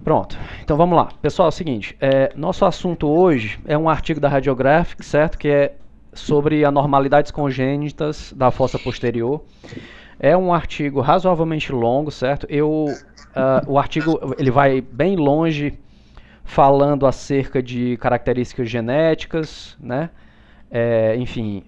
Pronto, então vamos lá. Pessoal, é o seguinte, nosso assunto hoje é um artigo da Radiographic, certo? Que é sobre anormalidades congênitas da fossa posterior. É um artigo razoavelmente longo, certo? O artigo ele vai bem longe falando acerca de características genéticas, né? Enfim,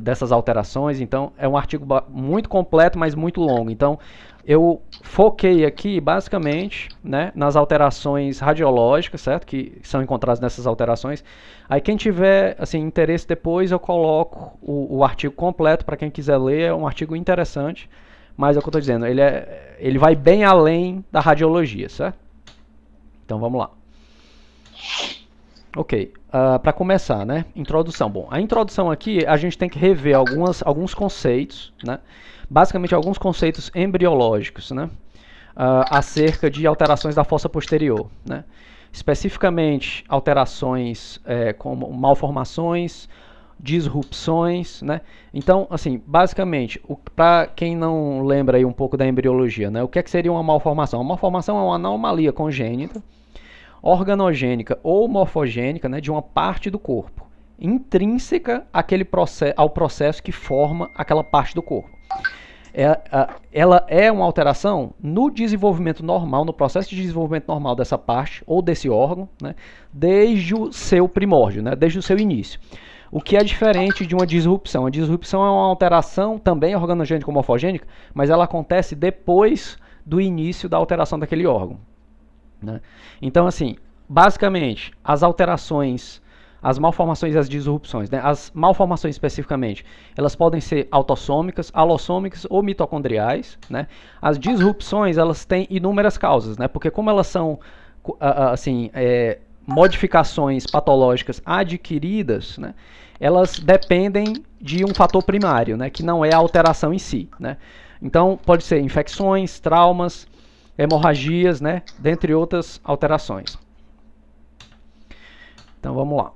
dessas alterações. Então, é um artigo muito completo, mas muito longo. Então, eu foquei aqui, basicamente, né, nas alterações radiológicas, certo? Que são encontradas nessas alterações. Aí, quem tiver assim, interesse depois, eu coloco o artigo completo para quem quiser ler. É um artigo interessante, mas é o que eu estou dizendo, ele vai bem além da radiologia, certo? Então, vamos lá. Ok, para começar, né? Introdução. Bom, a introdução aqui a gente tem que rever alguns conceitos, né? Basicamente alguns conceitos embriológicos, né? Acerca de alterações da fossa posterior, né? Especificamente alterações como malformações, disrupções, né? Então, assim, basicamente, para quem não lembra aí um pouco da embriologia, né? O que seria uma malformação? Uma malformação é uma anomalia congênita organogênica ou morfogênica, né, de uma parte do corpo, intrínseca ao processo que forma aquela parte do corpo. Ela é uma alteração no desenvolvimento normal, no processo de desenvolvimento normal dessa parte ou desse órgão, né, desde o seu primórdio, né, desde o seu início. O que é diferente de uma disrupção. A disrupção é uma alteração também organogênica ou morfogênica, mas ela acontece depois do início da alteração daquele órgão. Né? Então, assim, basicamente, as alterações, as malformações e as disrupções, né? As malformações especificamente, elas podem ser autossômicas, alossômicas ou mitocondriais. Né? As disrupções, elas têm inúmeras causas, né? Porque como elas são, assim, modificações patológicas adquiridas, né? Elas dependem de um fator primário, né? Que não é a alteração em si. Né? Então, pode ser infecções, traumas, hemorragias, né, dentre outras alterações. Então vamos lá.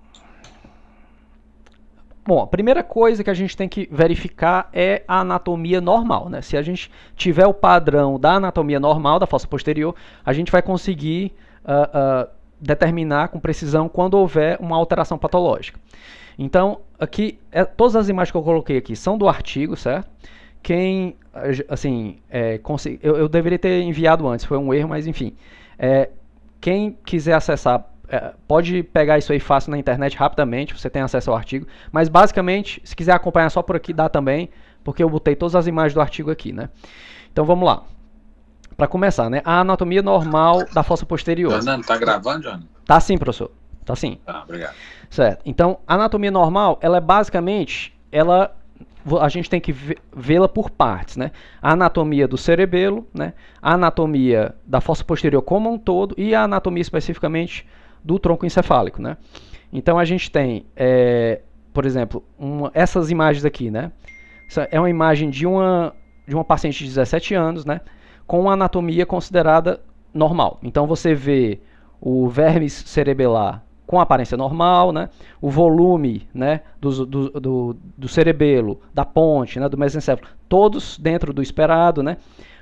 Bom, a primeira coisa que a gente tem que verificar é a anatomia normal, né? Se a gente tiver o padrão da anatomia normal da fossa posterior, a gente vai conseguir determinar com precisão quando houver uma alteração patológica. Então, aqui, todas as imagens que eu coloquei aqui são do artigo, certo? Quem, assim, eu deveria ter enviado antes, foi um erro, mas enfim. Quem quiser acessar, pode pegar isso aí fácil na internet rapidamente, você tem acesso ao artigo. Mas basicamente, se quiser acompanhar só por aqui, dá também, porque eu botei todas as imagens do artigo aqui, né? Então vamos lá. Para começar, né? A anatomia normal da fossa posterior. Fernando, tá gravando, Johnny? Tá sim, professor. Tá sim. Tá, obrigado. Certo. Então, a anatomia normal, ela é basicamente, a gente tem que vê-la por partes, né? A anatomia do cerebelo, né? A anatomia da fossa posterior como um todo e a anatomia especificamente do tronco encefálico, né? Então a gente tem, por exemplo, essas imagens aqui, né? Essa é uma imagem de uma paciente de 17 anos, né? Com uma anatomia considerada normal. Então você vê o vermes cerebelar com aparência normal, né? O volume, né, do cerebelo, da ponte, né, do mesencéfalo, todos dentro do esperado, né?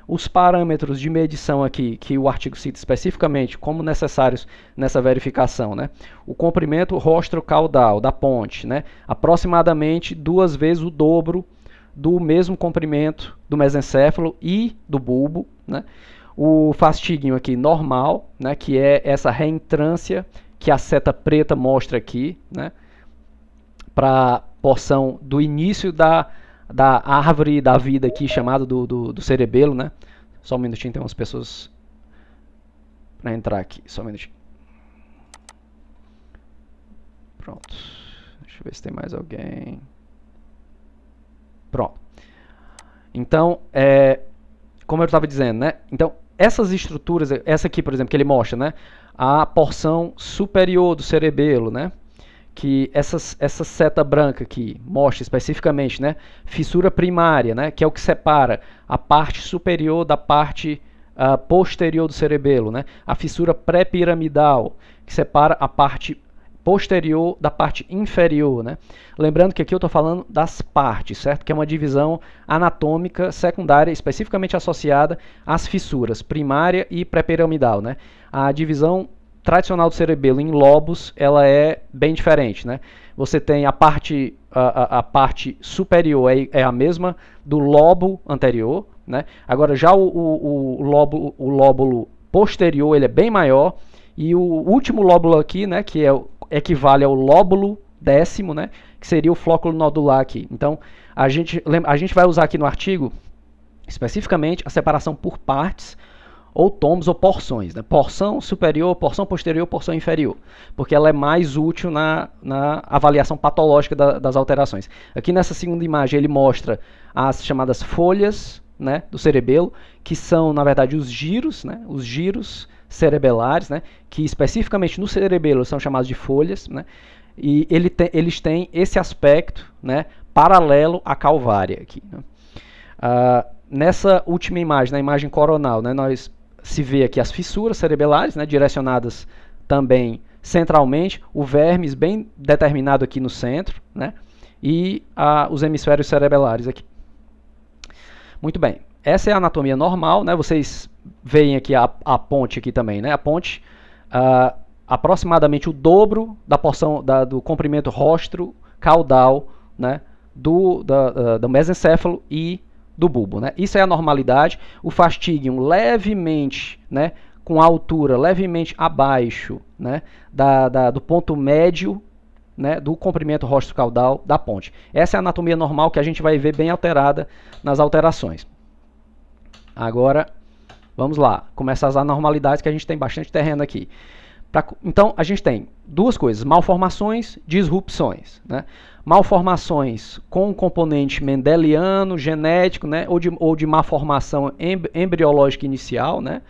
Os parâmetros de medição aqui, que o artigo cita especificamente como necessários nessa verificação, né? O comprimento rostrocaudal da ponte, né? Aproximadamente 2 vezes o dobro do mesmo comprimento do mesencéfalo e do bulbo, né? O fastígio aqui normal, né, que é essa reentrância que a seta preta mostra aqui, né, para a porção do início da árvore da vida aqui, chamada do cerebelo, né? Só um minutinho, tem umas pessoas para entrar aqui, só um minutinho. Pronto, deixa eu ver se tem mais alguém. Pronto. Então, como eu estava dizendo, né? Então, essas estruturas, essa aqui, por exemplo, que ele mostra, né? A porção superior do cerebelo, né? Que essa seta branca aqui mostra especificamente, né? Fissura primária, né? Que é o que separa a parte superior da parte posterior do cerebelo, né? A fissura pré-piramidal, que separa a parte posterior da parte inferior, né? Lembrando que aqui eu estou falando das partes, certo? Que é uma divisão anatômica secundária especificamente associada às fissuras primária e pré-piramidal, né? A divisão tradicional do cerebelo em lobos, ela é bem diferente, né? Você tem a parte superior é a mesma do lobo anterior, né? Agora já o lóbulo posterior ele é bem maior, e o último lóbulo aqui, né, que equivale ao lóbulo décimo, né, que seria o flóculo nodular aqui. Então, a gente vai usar aqui no artigo, especificamente, a separação por partes, ou tomos, ou porções, né? Porção superior, porção posterior, porção inferior, porque ela é mais útil na avaliação patológica das alterações. Aqui nessa segunda imagem ele mostra as chamadas folhas, né, do cerebelo, que são, na verdade, os giros, né, os giros cerebelares, né, que especificamente no cerebelo são chamados de folhas, né, e eles têm esse aspecto, né, paralelo à calvária aqui, né. Nessa última imagem, na imagem coronal, né, nós se vê aqui as fissuras cerebelares, né, direcionadas também centralmente, o vermes bem determinado aqui no centro, né, e os hemisférios cerebelares aqui. Muito bem, essa é a anatomia normal, né? Vocês veem aqui a ponte aqui também, né? A ponte, aproximadamente o dobro da porção do comprimento rostro-caudal, né? do mesencéfalo e do bulbo, né? Isso é a normalidade. O fastígium levemente, né? Com a altura levemente abaixo, né? do ponto médio, né, do comprimento rostro-caudal da ponte. Essa é a anatomia normal que a gente vai ver bem alterada nas alterações. Agora, vamos lá, começar as anormalidades, que a gente tem bastante terreno aqui. Então, a gente tem duas coisas, malformações, disrupções, né? Malformações com componente mendeliano, genético, né, ou de má formação embriológica inicial, né?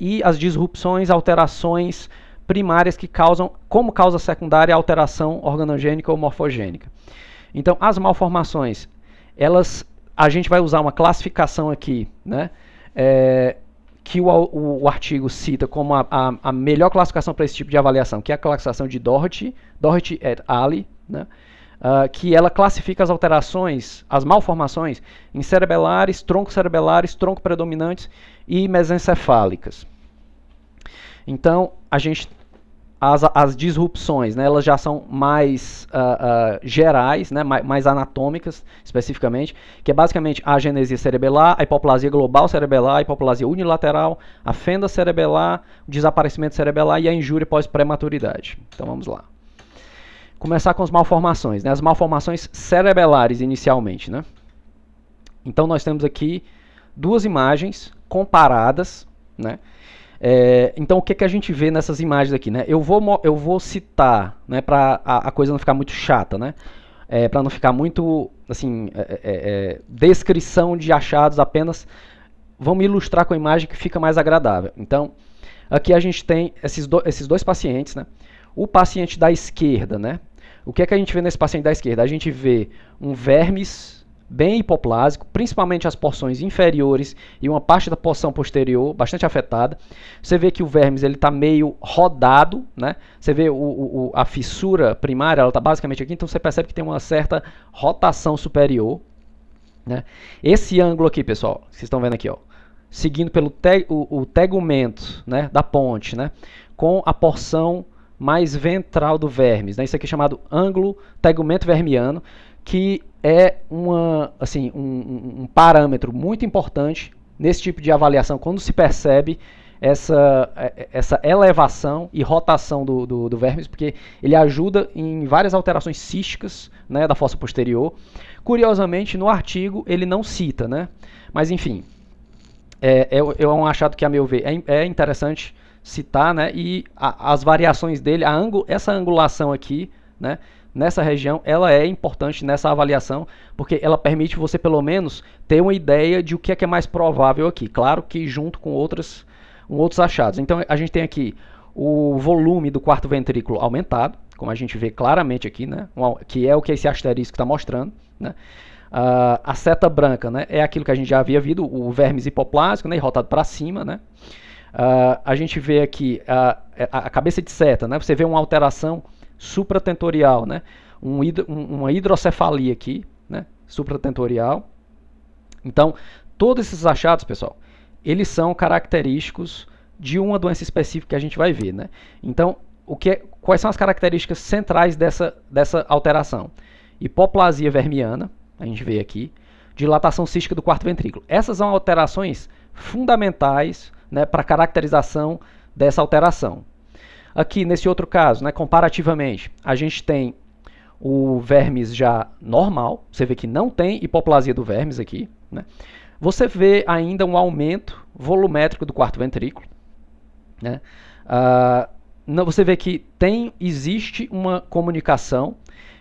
E as disrupções, alterações primárias que causam, como causa secundária, alteração organogênica ou morfogênica. Então, as malformações, a gente vai usar uma classificação aqui, né, que o artigo cita como a melhor classificação para esse tipo de avaliação, que é a classificação de Doherty et al., né, que ela classifica as alterações, as malformações, em cerebelares, tronco predominantes e mesencefálicas. Então, as disrupções, né, elas já são mais gerais, né, mais anatômicas, especificamente, que é basicamente a agenesia cerebelar, a hipoplasia global cerebelar, a hipoplasia unilateral, a fenda cerebelar, o desaparecimento cerebelar e a injúria pós-prematuridade. Então, vamos lá. Começar com as malformações, né, as malformações cerebelares, inicialmente, né. Então, nós temos aqui duas imagens comparadas, né. Então, o que a gente vê nessas imagens aqui, né? Eu vou citar, né, para a coisa não ficar muito chata, né? Para não ficar muito, assim, descrição de achados apenas. Vamos ilustrar com a imagem que fica mais agradável. Então, aqui a gente tem esses dois pacientes, né? O paciente da esquerda, né? O que a gente vê nesse paciente da esquerda? A gente vê um vermes bem hipoplásico, principalmente as porções inferiores e uma parte da porção posterior bastante afetada. Você vê que o vermes está meio rodado, né? Você vê a fissura primária, ela está basicamente aqui, então você percebe que tem uma certa rotação superior, né? Esse ângulo aqui, pessoal, vocês estão vendo aqui, ó, seguindo pelo o tegumento, né, da ponte, né, com a porção mais ventral do vermes, né? Isso aqui é chamado ângulo tegumento vermiano, que é um parâmetro muito importante nesse tipo de avaliação, quando se percebe essa elevação e rotação do vermes, porque ele ajuda em várias alterações císticas, né, da fossa posterior. Curiosamente, no artigo ele não cita, né? Mas enfim, é um achado que, a meu ver, é interessante citar, né? E as variações dele, essa angulação aqui, né, nessa região, ela é importante nessa avaliação, porque ela permite você, pelo menos, ter uma ideia de o que é mais provável aqui. Claro que junto com outros achados. Então, a gente tem aqui o volume do quarto ventrículo aumentado, como a gente vê claramente aqui, né, que é o que esse asterisco está mostrando, né. A seta branca, né, é aquilo que a gente já havia visto, o vermes hipoplásico, né, rotado para cima, né. A gente vê aqui a cabeça de seta, né, você vê uma alteração supratentorial, né? Uma hidrocefalia aqui, né? Supratentorial. Então, todos esses achados, pessoal, eles são característicos de uma doença específica que a gente vai ver, né? Então, quais são as características centrais dessa alteração? Hipoplasia vermiana, a gente vê aqui, dilatação cística do quarto ventrículo. Essas são alterações fundamentais, né, para a caracterização dessa alteração. Aqui, nesse outro caso, né, comparativamente, a gente tem o vermes já normal, você vê que não tem hipoplasia do vermes aqui, né? Você vê ainda um aumento volumétrico do quarto ventrículo, né? Você vê que existe uma comunicação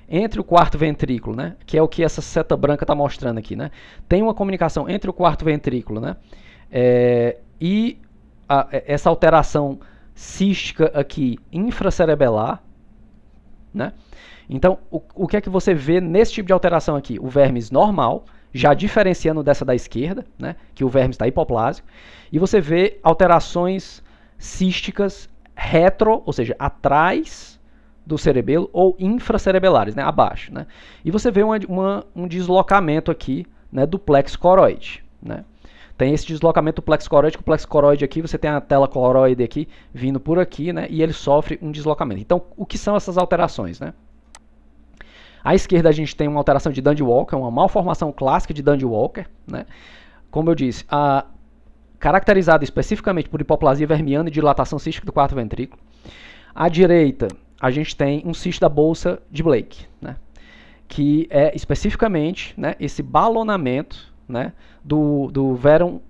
entre o quarto ventrículo, né, que é o que essa seta branca está mostrando aqui, né? Tem uma comunicação entre o quarto ventrículo, né, e essa alteração cística aqui infracerebelar, né? Então, o que é que você vê nesse tipo de alteração aqui? O vermes normal, já diferenciando dessa da esquerda, né, que o vermes está hipoplásico, e você vê alterações císticas ou seja, atrás do cerebelo, ou infracerebelares, né, abaixo, né? E você vê um deslocamento aqui, né, do plexo coroide, né? Tem esse deslocamento do plexo coroide, que o plexo coroide aqui, você tem a tela coroide aqui, vindo por aqui, né, e ele sofre um deslocamento. Então, o que são essas alterações, né? À esquerda a gente tem uma alteração de Dandy-Walker, uma malformação clássica de Dandy-Walker, né? Como eu disse, caracterizada especificamente por hipoplasia vermiana e dilatação cística do quarto ventrículo. À direita, a gente tem um cisto da bolsa de Blake, né, que é especificamente, né, esse balonamento, né, do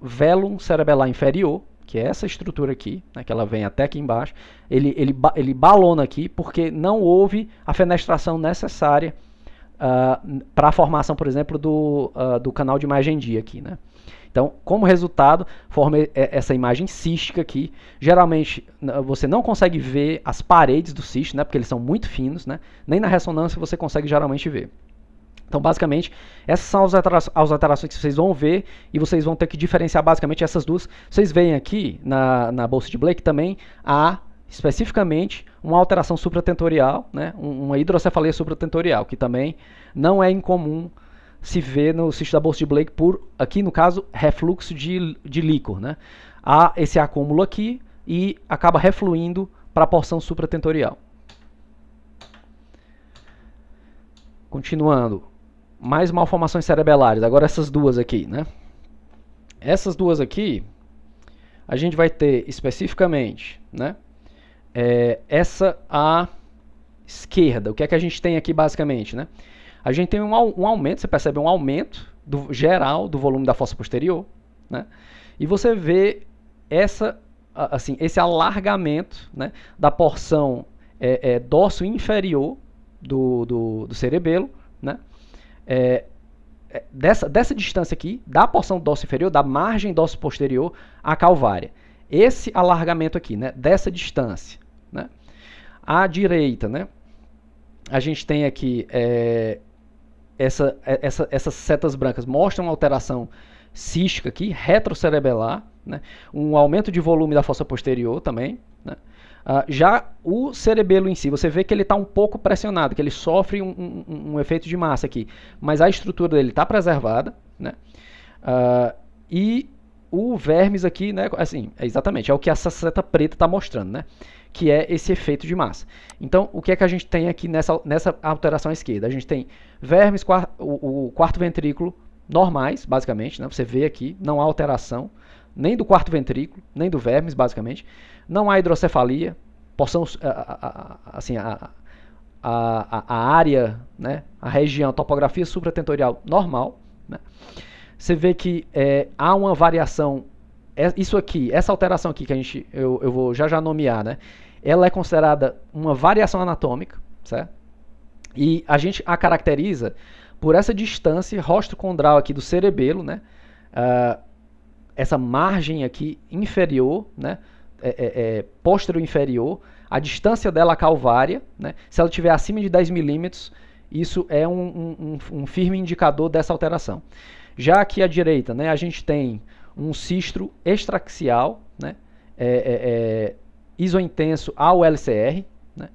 velum cerebelar inferior, que é essa estrutura aqui, né, que ela vem até aqui embaixo. Ele balona aqui porque não houve a fenestração necessária para a formação, por exemplo, do canal de imagem dia aqui, né? Então, como resultado, forma essa imagem cística aqui. Geralmente, você não consegue ver as paredes do cisto, né, porque eles são muito finos, né? Nem na ressonância você consegue geralmente ver. Então, basicamente, essas são as alterações que vocês vão ver, e vocês vão ter que diferenciar basicamente essas duas. Vocês veem aqui na bolsa de Blake também há especificamente uma alteração supratentorial, né, uma hidrocefalia supratentorial, que também não é incomum se vê no cisto da bolsa de Blake aqui no caso, refluxo de líquor, né? Há esse acúmulo aqui e acaba refluindo para a porção supratentorial. Continuando, mais malformações cerebelares, agora essas duas aqui, né? Essas duas aqui, a gente vai ter especificamente, né, essa à esquerda. O que é que a gente tem aqui basicamente, né? A gente tem um aumento, você percebe um aumento geral do volume da fossa posterior, né? E você vê esse alargamento, né, da porção dorso inferior do cerebelo, né? Dessa distância aqui, da porção dorso inferior, da margem dorso posterior à calvária. Esse alargamento aqui, né, dessa distância, né? À direita, né, a gente tem aqui essas setas brancas mostram uma alteração cística aqui, retrocerebelar, né? Um aumento de volume da fossa posterior também, né? Já o cerebelo em si, você vê que ele está um pouco pressionado, que ele sofre um efeito de massa aqui, mas a estrutura dele está preservada, né? E o vermes aqui, né, assim, exatamente, é o que essa seta preta está mostrando, né, que é esse efeito de massa. Então, o que é que a gente tem aqui nessa alteração à esquerda? A gente tem vermes, o quarto ventrículo normais, basicamente, né, você vê aqui, não há alteração, nem do quarto ventrículo, nem do vermes, basicamente. Não há hidrocefalia, porção, assim, a área, né, a região, a topografia supratentorial normal, né. Você vê que há uma variação, isso aqui, essa alteração aqui que eu vou já nomear, né, ela é considerada uma variação anatômica, certo? E a gente a caracteriza por essa distância rostocondral aqui do cerebelo, né, essa margem aqui inferior, né, posterior inferior, a distância dela calvária, né, se ela estiver acima de 10 milímetros, isso é um firme indicador dessa alteração. Já aqui à direita, né, a gente tem um cisto extraxial, né, isointenso ao LCR, né.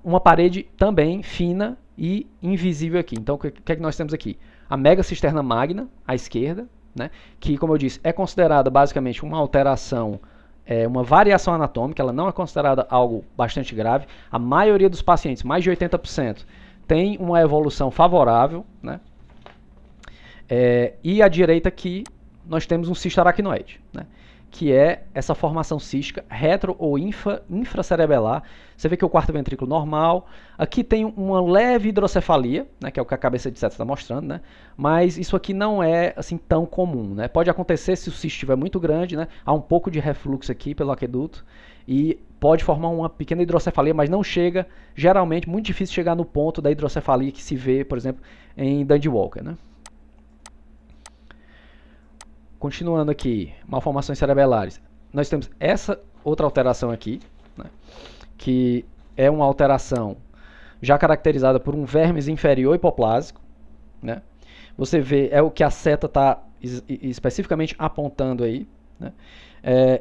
uma parede também fina e invisível aqui. Então, o que é que nós temos aqui? A megacisterna magna, à esquerda, né, que, como eu disse, é considerada basicamente uma alteração, uma variação anatômica, ela não é considerada algo bastante grave. A maioria dos pacientes, mais de 80%, tem uma evolução favorável, né? E à direita aqui, nós temos um cisto aracnoide, né, que é essa formação cística retro ou infracerebelar. Você vê que o quarto ventrículo normal. Aqui tem uma leve hidrocefalia, né, que é o que a cabeça de Seta está mostrando, né, mas isso aqui não é assim tão comum, né. Pode acontecer se o cisto estiver muito grande, né, há um pouco de refluxo aqui pelo aqueduto e pode formar uma pequena hidrocefalia, mas não chega, geralmente, muito difícil chegar no ponto da hidrocefalia que se vê, por exemplo, em Dandy Walker, né. Continuando aqui, malformações cerebelares, nós temos essa outra alteração aqui, né, que é uma alteração já caracterizada por um vermes inferior hipoplásico, né. Você vê, é o que a seta está especificamente apontando aí, né,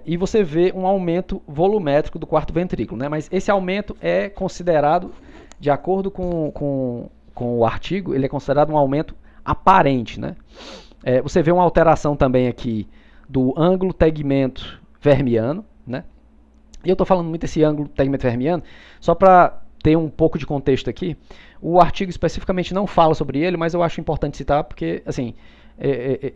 e você vê um aumento volumétrico do quarto ventrículo, né, mas esse aumento é considerado, de acordo com o artigo, ele é considerado um aumento aparente, né. Você vê uma alteração também aqui do ângulo tegmento vermiano, né? E eu estou falando muito desse ângulo tegmento vermiano, só para ter um pouco de contexto aqui. O artigo especificamente não fala sobre ele, mas eu acho importante citar porque, assim,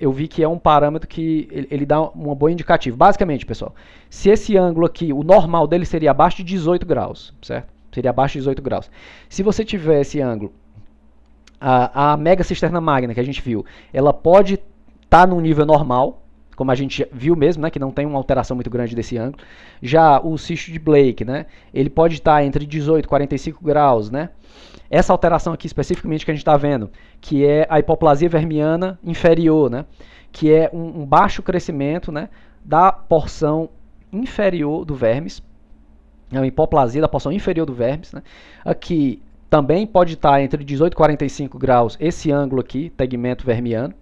eu vi que é um parâmetro que ele dá uma boa indicativa. Basicamente, pessoal, se esse ângulo aqui, o normal dele seria abaixo de 18 graus, certo? Seria abaixo de 18 graus. Se você tiver esse ângulo, a megacisterna magna que a gente viu, ela pode estar no nível normal, como a gente viu mesmo, né, que não tem uma alteração muito grande desse ângulo. Já o cisto de Blake, né, ele pode estar entre 18 e 45 graus, né. Essa alteração aqui especificamente que a gente está vendo, que é a hipoplasia vermiana inferior, né, que é um baixo crescimento, né, da porção inferior do vermes, é uma hipoplasia da porção inferior do vermes, né. Aqui também pode estar entre 18 e 45 graus esse ângulo aqui, tegmento vermiano.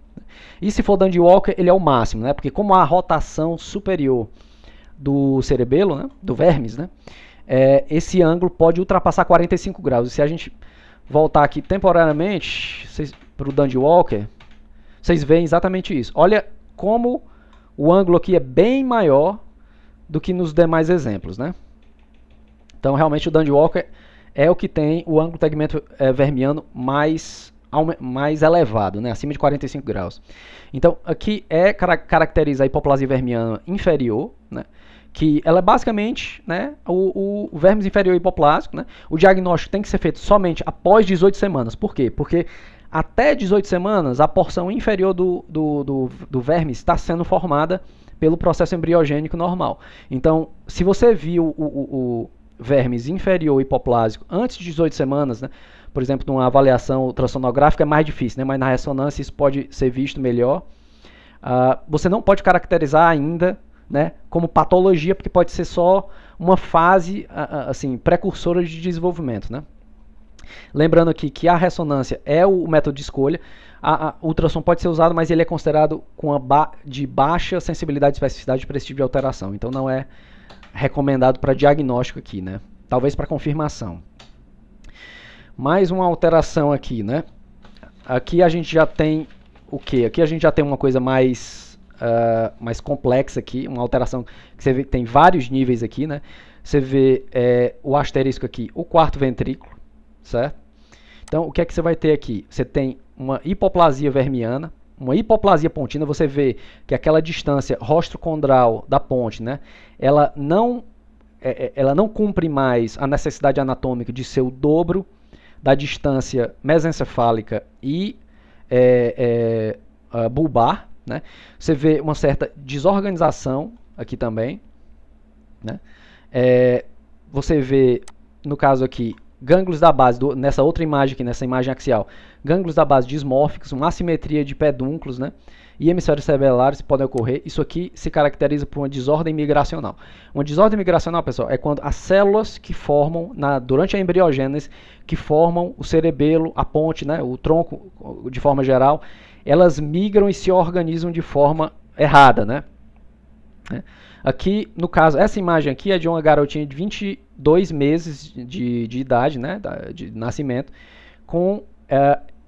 E se for Dandy Walker, ele é o máximo, né? Porque como a rotação superior do cerebelo, né, do vermes, né, esse ângulo pode ultrapassar 45 graus. E se a gente voltar aqui temporariamente para o Dandy Walker, vocês veem exatamente isso. Olha como o ângulo aqui é bem maior do que nos demais exemplos, né? Então, realmente, o Dandy Walker é o que tem o ângulo tegmento vermiano mais elevado, né, acima de 45 graus. Então, aqui caracteriza a hipoplasia vermiana inferior, né, que ela é basicamente, né, o vermes inferior hipoplásico, né. O diagnóstico tem que ser feito somente após 18 semanas. Por quê? Porque até 18 semanas, a porção inferior do verme está sendo formada pelo processo embriogênico normal. Então, se você viu o vermes inferior hipoplásico antes de 18 semanas, né, por exemplo, numa avaliação ultrassonográfica é mais difícil, né, mas na ressonância isso pode ser visto melhor. Você não pode caracterizar ainda, né, como patologia, porque pode ser só uma fase assim, precursora de desenvolvimento, né. Lembrando aqui que a ressonância é o método de escolha. O ultrassom pode ser usado, mas ele é considerado de baixa sensibilidade e especificidade para esse tipo de alteração. Então não é recomendado para diagnóstico aqui, né? Talvez para confirmação. Mais uma alteração aqui, né? Aqui a gente já tem o quê? Aqui a gente já tem uma coisa mais complexa aqui, uma alteração que você vê que tem vários níveis aqui, né? Você vê o asterisco aqui, o quarto ventrículo, certo? Então, o que é que você vai ter aqui? Você tem uma hipoplasia vermiana, uma hipoplasia pontina. Você vê que aquela distância rostrocondral da ponte, né, ela não cumpre mais a necessidade anatômica de ser o dobro da distância mesencefálica e bulbar, né. Você vê uma certa desorganização aqui também, né. Você vê, no caso aqui, gânglios da base, nessa outra imagem aqui, nessa imagem axial, gânglios da base dismórficos, uma assimetria de pedúnculos, né, e hemisférios cerebelares podem ocorrer. Isso aqui se caracteriza por uma desordem migracional. Uma desordem migracional, pessoal, é quando as células que formam, durante a embriogênese, que formam o cerebelo, a ponte, né, o tronco, de forma geral, elas migram e se organizam de forma errada, né. né? Aqui, no caso, essa imagem aqui é de uma garotinha de 22 meses de idade, né, de nascimento, com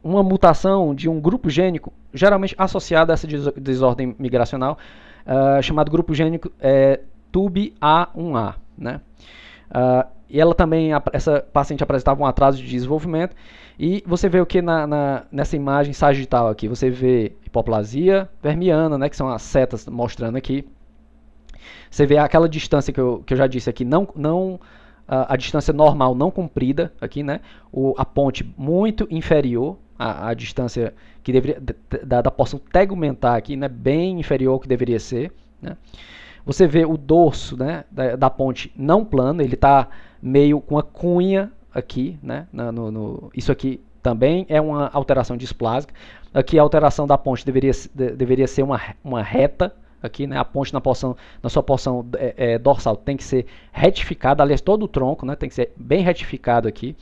uma mutação de um grupo gênico geralmente associado a essa desordem migracional, chamado grupo gênico TUBA1A, né? E ela também, essa paciente apresentava um atraso de desenvolvimento. E você vê o que nessa imagem sagital aqui? Você vê hipoplasia vermiana, né, que são as setas mostrando aqui. Você vê aquela distância que eu já disse aqui, a distância normal não cumprida aqui, né? A ponte muito inferior à distância que deveria da porção tegumentar aqui, né? Bem inferior ao que deveria ser, né? Você vê o dorso, né, da ponte não plano, ele está meio com a cunha aqui, né? Isso aqui também é uma alteração displásica. Aqui a alteração da ponte deveria ser uma reta. Aqui, né, a ponte na sua porção dorsal tem que ser retificada, aliás, todo o tronco, né, tem que ser bem retificado aqui.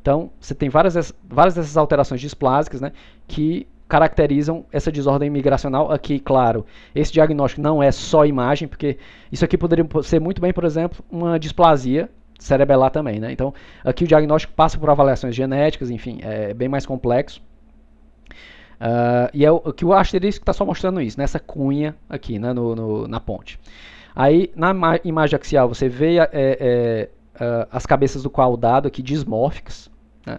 Então, você tem várias dessas alterações displásicas, né, que caracterizam essa desordem migracional. Aqui, claro, esse diagnóstico não é só imagem, porque isso aqui poderia ser muito bem, por exemplo, uma displasia cerebelar também, né? Então, aqui o diagnóstico passa por avaliações genéticas, enfim, é bem mais complexo. E é o que o asterisco está só mostrando isso, nessa cunha aqui, né, na ponte. Aí, na imagem axial, você vê as cabeças do caudado aqui dismórficas, né?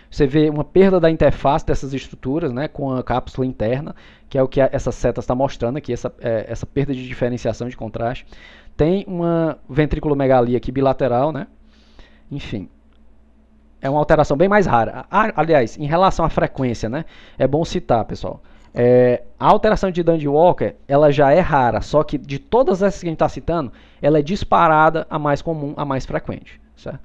Você vê uma perda da interface dessas estruturas, né, com a cápsula interna, que é o que essa seta está mostrando aqui, essa perda de diferenciação de contraste. Tem uma ventriculomegalia aqui bilateral, né? Enfim, é uma alteração bem mais rara. Aliás, em relação à frequência, né, é bom citar, pessoal. A alteração de Dandy-Walker, ela já é rara, só que de todas essas que a gente está citando, ela é disparada a mais comum, a mais frequente, certo?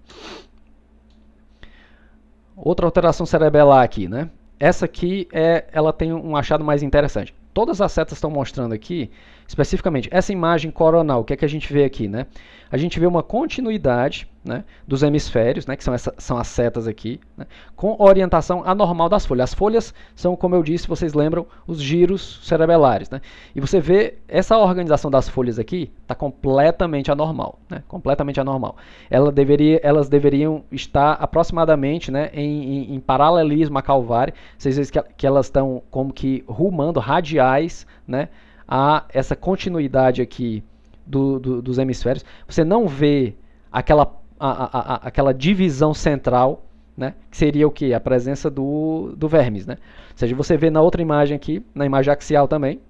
Outra alteração cerebelar aqui, né? Essa aqui ela tem um achado mais interessante. Todas as setas estão mostrando aqui, especificamente, essa imagem coronal, o que é que a gente vê aqui, né? A gente vê uma continuidade, né, dos hemisférios, né, que são as setas aqui, né, com orientação anormal das folhas. As folhas são, como eu disse, vocês lembram, os giros cerebelares, né? E você vê essa organização das folhas aqui está completamente anormal, né? Completamente anormal. Elas deveriam estar aproximadamente, né, em paralelismo à calvária. Vocês veem que elas estão como que rumando radiais, né, a essa continuidade aqui dos hemisférios. Você não vê aquela divisão central, né, que seria o que? A presença do vermes, né? Ou seja, você vê na outra imagem aqui, na imagem axial também,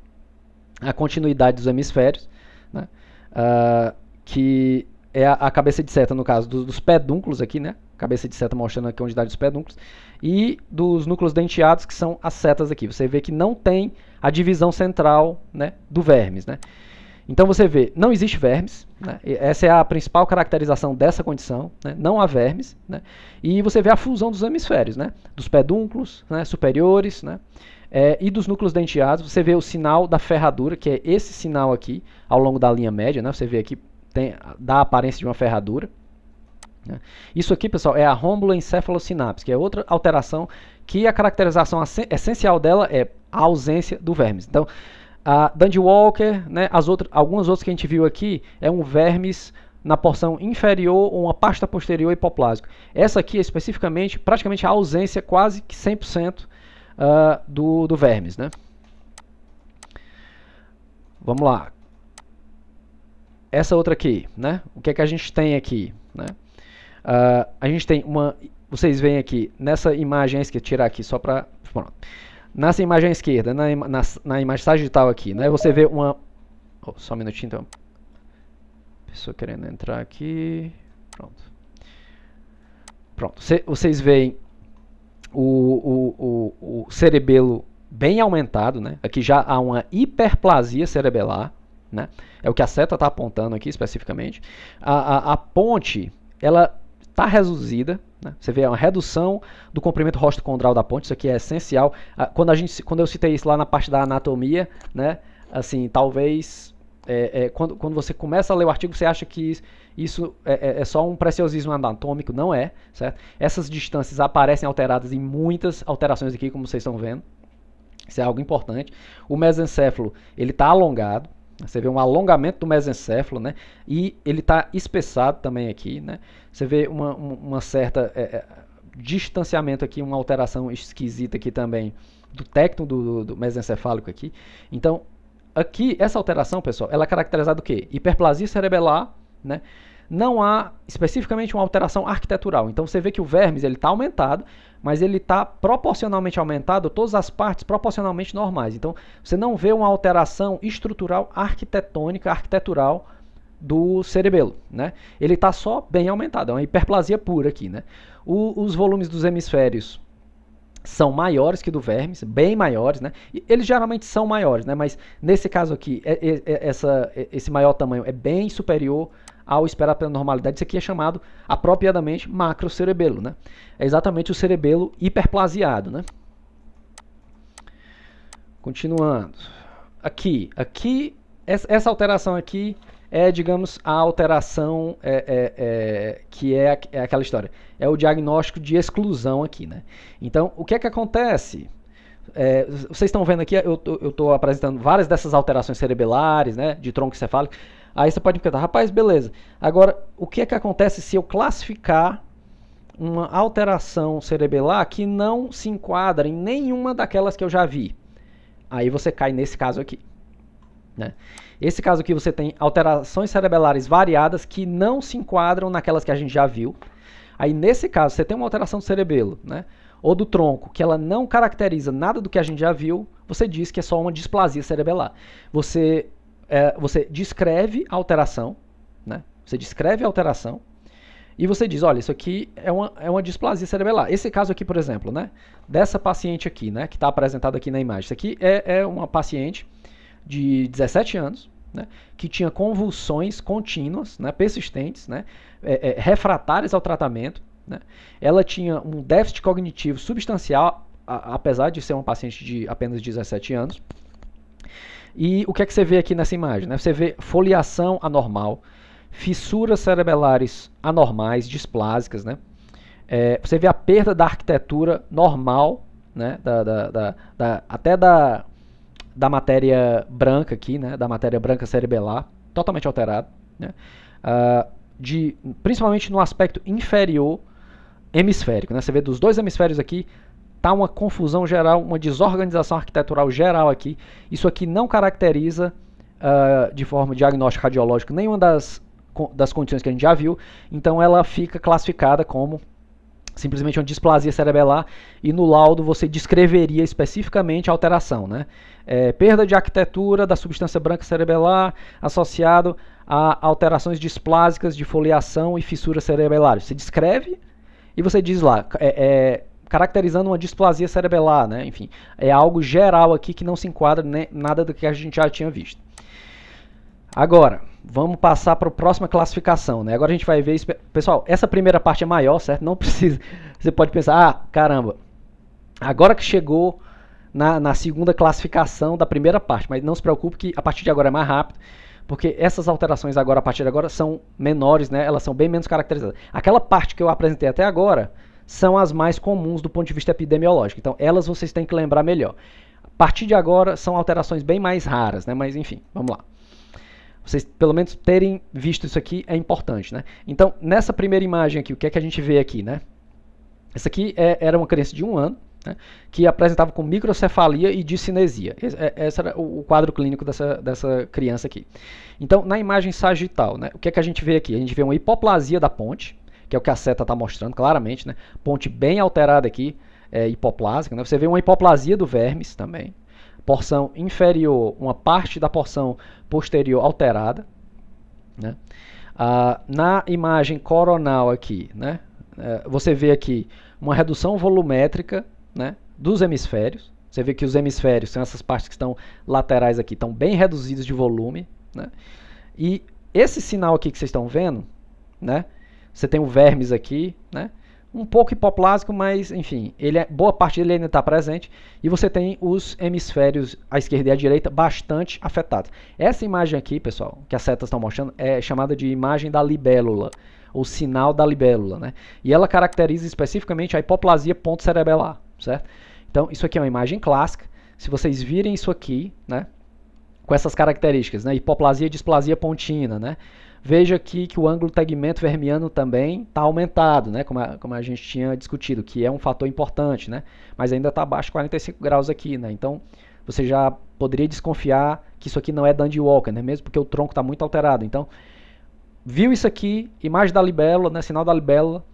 a continuidade dos hemisférios, né, que é a cabeça de seta, no caso dos pedúnculos aqui, né? Cabeça de seta mostrando aqui a unidade dos pedúnculos, e dos núcleos denteados, que são as setas aqui. Você vê que não tem a divisão central, né, do vermes, né? Então você vê, não existe vermes, né? Essa é a principal caracterização dessa condição, né? Não há vermes, né? E você vê a fusão dos hemisférios, né? Dos pedúnculos, né, superiores, né? E dos núcleos denteados. Você vê o sinal da ferradura, que é esse sinal aqui, ao longo da linha média, né? Você vê aqui, dá a aparência de uma ferradura, né? Isso aqui, pessoal, é a rómbuloencefalosinapse, que é outra alteração que a caracterização essencial dela é a ausência do vermes. Então, a Dandy-Walker, né, algumas outras que a gente viu aqui, é um vermes na porção inferior ou uma pasta posterior hipoplásica. Essa aqui, especificamente, praticamente a ausência quase que 100% do vermes, né? Vamos lá. Essa outra aqui, né? O que é que a gente tem aqui, né? A gente tem vocês veem aqui, nessa imagem, que eu tirar aqui só para... Nessa imagem à esquerda, na imagem sagital aqui, né, você vê uma... só um minutinho, então. Pessoa querendo entrar aqui. Pronto. Vocês veem o cerebelo bem aumentado, né? Aqui já há uma hiperplasia cerebelar, né? É o que a seta está apontando aqui especificamente. A ponte, ela está reduzida, né? Você vê uma redução do comprimento rostocondral da ponte. Isso aqui é essencial. Quando eu citei isso lá na parte da anatomia, né? Assim, talvez quando você começa a ler o artigo, você acha que isso é só um preciosismo anatômico. Não é, certo? Essas distâncias aparecem alteradas em muitas alterações aqui, como vocês estão vendo. Isso é algo importante. O mesencéfalo, ele está alongado, Você vê um alongamento do mesencéfalo, né? E ele está espessado também aqui, né? Você vê uma certa distanciamento aqui, uma alteração esquisita aqui também do tecto do mesencefálico aqui. Então, aqui, essa alteração, pessoal, ela é caracterizada do quê? Hiperplasia cerebelar, né? Não há especificamente uma alteração arquitetural. Então você vê que o vermes está aumentado, mas ele está proporcionalmente aumentado, todas as partes proporcionalmente normais. Então você não vê uma alteração estrutural arquitetônica, arquitetural do cerebelo, né? Ele está só bem aumentado, é uma hiperplasia pura aqui, né? Os volumes dos hemisférios são maiores que do vermes, bem maiores, né? E eles geralmente são maiores, né? Mas nesse caso aqui, esse maior tamanho é bem superior ao esperado pela normalidade. Isso aqui é chamado apropriadamente macrocerebelo, né? É exatamente o cerebelo hiperplasiado, né? Continuando. Aqui, essa alteração aqui é, digamos, a alteração que é aquela história. É o diagnóstico de exclusão aqui, né? Então, o que é que acontece? Vocês estão vendo aqui, eu estou apresentando várias dessas alterações cerebelares, né, de tronco encefálico. Aí você pode me perguntar, rapaz, beleza. Agora, o que é que acontece se eu classificar uma alteração cerebelar que não se enquadra em nenhuma daquelas que eu já vi? Aí você cai nesse caso aqui, né? Esse caso aqui você tem alterações cerebelares variadas que não se enquadram naquelas que a gente já viu. Aí nesse caso você tem uma alteração do cerebelo, né, ou do tronco, que ela não caracteriza nada do que a gente já viu, você diz que é só uma displasia cerebelar. Você descreve a alteração, né? Você descreve a alteração e você diz, olha, isso aqui é uma displasia cerebelar. Esse caso aqui, por exemplo, né, dessa paciente aqui, né, que está apresentado aqui na imagem. Isso aqui é uma paciente de 17 anos, né, que tinha convulsões contínuas, né, persistentes, né, refratárias ao tratamento, né. Ela tinha um déficit cognitivo substancial, apesar de ser uma paciente de apenas 17 anos. E o que é que você vê aqui nessa imagem, né? Você vê foliação anormal, fissuras cerebelares anormais, displásicas, né? Você vê a perda da arquitetura normal, né? Até da matéria branca aqui, né? Da matéria branca cerebelar, totalmente alterada, né? Principalmente no aspecto inferior hemisférico, né? Você vê dos dois hemisférios aqui, tá uma confusão geral, uma desorganização arquitetural geral aqui. Isso aqui não caracteriza de forma diagnóstica radiológica nenhuma das condições que a gente já viu, então ela fica classificada como simplesmente uma displasia cerebelar e no laudo você descreveria especificamente a alteração, né? Perda de arquitetura da substância branca cerebelar associado a alterações displásicas de foliação e fissuras cerebelares. Você descreve e você diz lá, caracterizando uma displasia cerebelar, né? Enfim, é algo geral aqui que não se enquadra nada do que a gente já tinha visto. Agora, vamos passar para a próxima classificação, né? Agora a gente vai ver... Pessoal, essa primeira parte é maior, certo? Não precisa... Você pode pensar, caramba, agora que chegou na segunda classificação da primeira parte, mas não se preocupe que a partir de agora é mais rápido, porque essas alterações agora, a partir de agora, são menores, né? Elas são bem menos caracterizadas. Aquela parte que eu apresentei até agora são as mais comuns do ponto de vista epidemiológico. Então, elas vocês têm que lembrar melhor. A partir de agora, são alterações bem mais raras, né? Mas, enfim, vamos lá. Vocês, pelo menos, terem visto isso aqui é importante, né? Então, nessa primeira imagem aqui, o que é que a gente vê aqui, né? Essa aqui era uma criança de 1 ano, né, que apresentava com microcefalia e discinesia. Esse era o quadro clínico dessa criança aqui. Então, na imagem sagital, né, o que é que a gente vê aqui? A gente vê uma hipoplasia da ponte, que é o que a seta está mostrando claramente, né? Ponte bem alterada aqui, hipoplásica, né? Você vê uma hipoplasia do vermes também. Porção inferior, uma parte da porção posterior alterada, né? Na imagem coronal aqui, né? Você vê aqui uma redução volumétrica, né, dos hemisférios. Você vê que os hemisférios, são essas partes que estão laterais aqui, estão bem reduzidos de volume, né? E esse sinal aqui que vocês estão vendo, né? Você tem o vermes aqui, né? Um pouco hipoplásico, mas, enfim, boa parte dele ainda está presente. E você tem os hemisférios, à esquerda e à direita, bastante afetados. Essa imagem aqui, pessoal, que as setas estão mostrando, é chamada de imagem da libélula, ou sinal da libélula, né? E ela caracteriza especificamente a hipoplasia pontocerebelar, certo? Então, isso aqui é uma imagem clássica. Se vocês virem isso aqui, né? com essas características, né? Hipoplasia e displasia pontina, né? Veja aqui que o ângulo tegmento vermiano também está aumentado, né? Como a gente tinha discutido, que é um fator importante, né? Mas ainda está abaixo de 45 graus aqui, né? Então, você já poderia desconfiar que isso aqui não é Dandy Walker, né? Mesmo porque o tronco está muito alterado. Então, viu isso aqui, imagem da libélula, né? Sinal da libélula,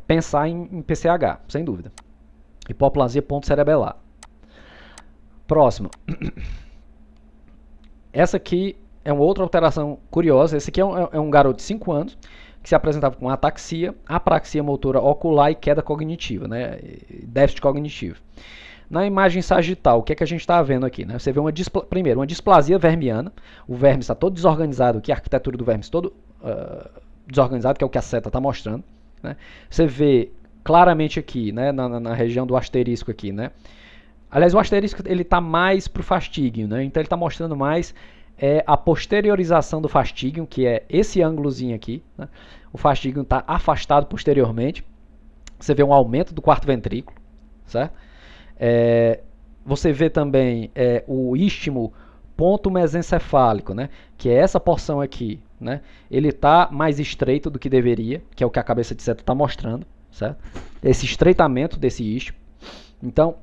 pensar em PCH, sem dúvida. Hipoplasia pontocerebelar. Próximo. Essa aqui é uma outra alteração curiosa. Esse aqui é um garoto de 5 anos que se apresentava com ataxia, apraxia motora ocular e queda cognitiva, né? Déficit cognitivo. Na imagem sagital, o que é que a gente está vendo aqui? Né? Você vê primeiro uma displasia vermiana. O verme está todo desorganizado aqui, a arquitetura do verme está todo desorganizado, que é o que a seta está mostrando. Né? Você vê claramente aqui, né, na região do asterisco aqui, né? Aliás, o asterisco ele está mais para o fastígio, né? Então ele está mostrando mais a posteriorização do fastígio, que é esse ângulozinho aqui. Né? O fastígio está afastado posteriormente. Você vê um aumento do quarto ventrículo, certo? Você vê também o istmo ponto mesencefálico, né? Que é essa porção aqui, né? Ele está mais estreito do que deveria, que é o que a cabeça de seta está mostrando, certo? Esse estreitamento desse istmo. Então,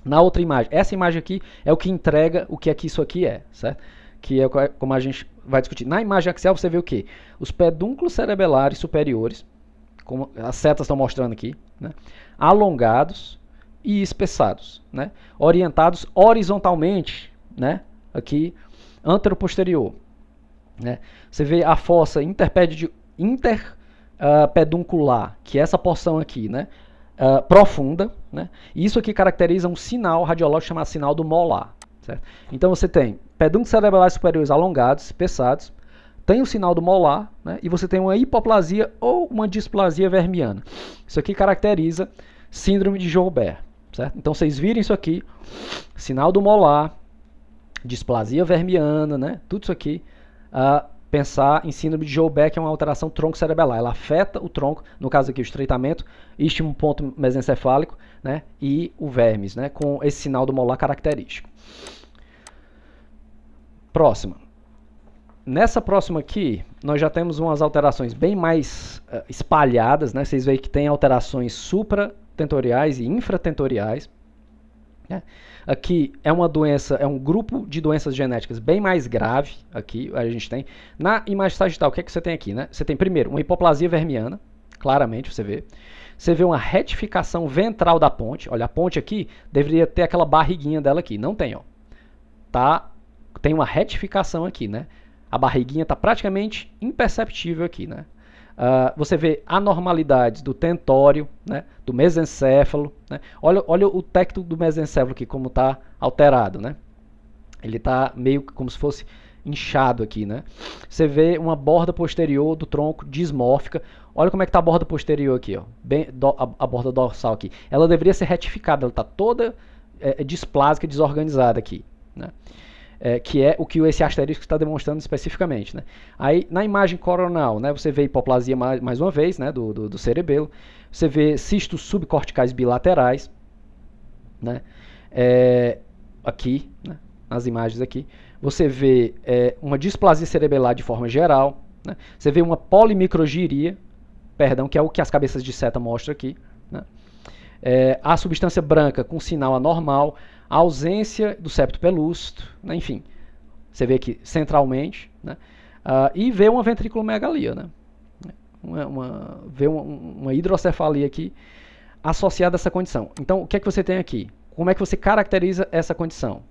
na outra imagem, essa imagem aqui é o que entrega o que isso aqui é, certo? Que é como a gente vai discutir. Na imagem axial você vê o quê? Os pedúnculos cerebelares superiores, como as setas estão mostrando aqui, né? Alongados e espessados, né? Orientados horizontalmente, né? Aqui, anteroposterior. Né? Você vê a fossa interpeduncular, que é essa porção aqui, né? Profunda, né? E isso aqui caracteriza um sinal radiológico chamado sinal do molar. Certo? Então você tem pedúnculos cerebelares superiores alongados, espessados, tem o sinal do molar, né? E você tem uma hipoplasia ou uma displasia vermiana. Isso aqui caracteriza síndrome de Joubert. Certo? Então vocês viram isso aqui, sinal do molar, displasia vermiana, né? Tudo isso aqui, pensar em síndrome de Joubert, que é uma alteração tronco-cerebelar. Ela afeta o tronco, no caso aqui o estreitamento, istmo ponto mesencefálico, né? E o vermes, né? Com esse sinal do molar característico. Próxima. Nessa próxima aqui, nós já temos umas alterações bem mais espalhadas, né? Vocês veem que tem alterações supratentoriais e infratentoriais. Né? Aqui é uma doença, é um grupo de doenças genéticas bem mais grave. Aqui a gente tem. Na imagem sagital, o que é que você tem aqui? Né? Você tem primeiro uma hipoplasia vermiana, claramente você vê. Você vê uma retificação ventral da ponte. Olha, a ponte aqui deveria ter aquela barriguinha dela aqui. Não tem, ó. Tem uma retificação aqui, né? A barriguinha está praticamente imperceptível aqui, né? Você vê anormalidades do tentório, né, do mesencéfalo. Né? Olha o tecto do mesencéfalo aqui, como está alterado. Né? Ele está meio como se fosse inchado aqui. Né? Você vê uma borda posterior do tronco dismórfica. Olha como é que está a borda posterior aqui. Ó, a borda dorsal aqui. Ela deveria ser retificada, ela está toda displásica, desorganizada aqui. Né? Que é o que esse asterisco está demonstrando especificamente. Né? Aí, na imagem coronal, né, você vê hipoplasia mais uma vez, né, do cerebelo. Você vê cistos subcorticais bilaterais. Né? Aqui, né, nas imagens aqui. Você vê uma displasia cerebelar de forma geral. Né? Você vê uma polimicrogiria, que é o que as cabeças de seta mostram aqui. Né? A substância branca com sinal anormal, a ausência do septo pelúcido, né? Enfim, você vê aqui centralmente, né? E vê uma ventriculomegalia, né? Vê uma hidrocefalia aqui associada a essa condição. Então, o que é que você tem aqui? Como é que você caracteriza essa condição?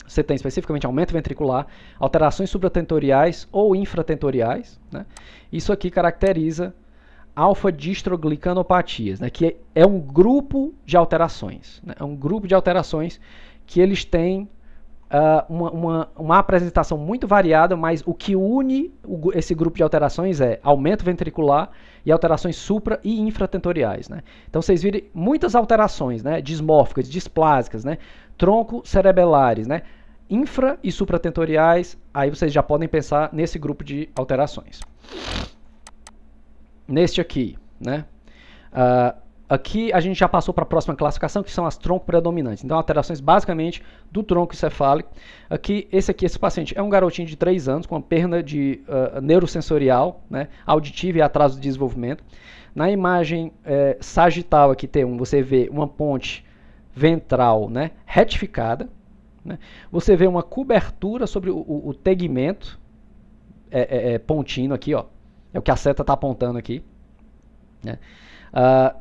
Você tem especificamente aumento ventricular, alterações supratentoriais ou infratentoriais, né? Isso aqui caracteriza alfa-distroglicanopatias, né, que é um grupo de alterações. Né, é um grupo de alterações que eles têm uma apresentação muito variada, mas o que une esse grupo de alterações é aumento ventricular e alterações supra- e infratentoriais. Né. Então vocês viram muitas alterações, né, dismórficas, displásicas, né, tronco-cerebelares, né, infra- e supratentoriais, aí vocês já podem pensar nesse grupo de alterações. Neste aqui, né? aqui a gente já passou para a próxima classificação, que são as tronco predominantes. Então, alterações basicamente do tronco encefálico. Esse paciente é um garotinho de 3 anos com uma perda de neurosensorial, né, auditiva e atraso de desenvolvimento. Na imagem sagital aqui T1, você vê uma ponte ventral, né, retificada, né? Você vê uma cobertura sobre o tegmento pontino aqui, ó. É o que a seta está apontando aqui, né?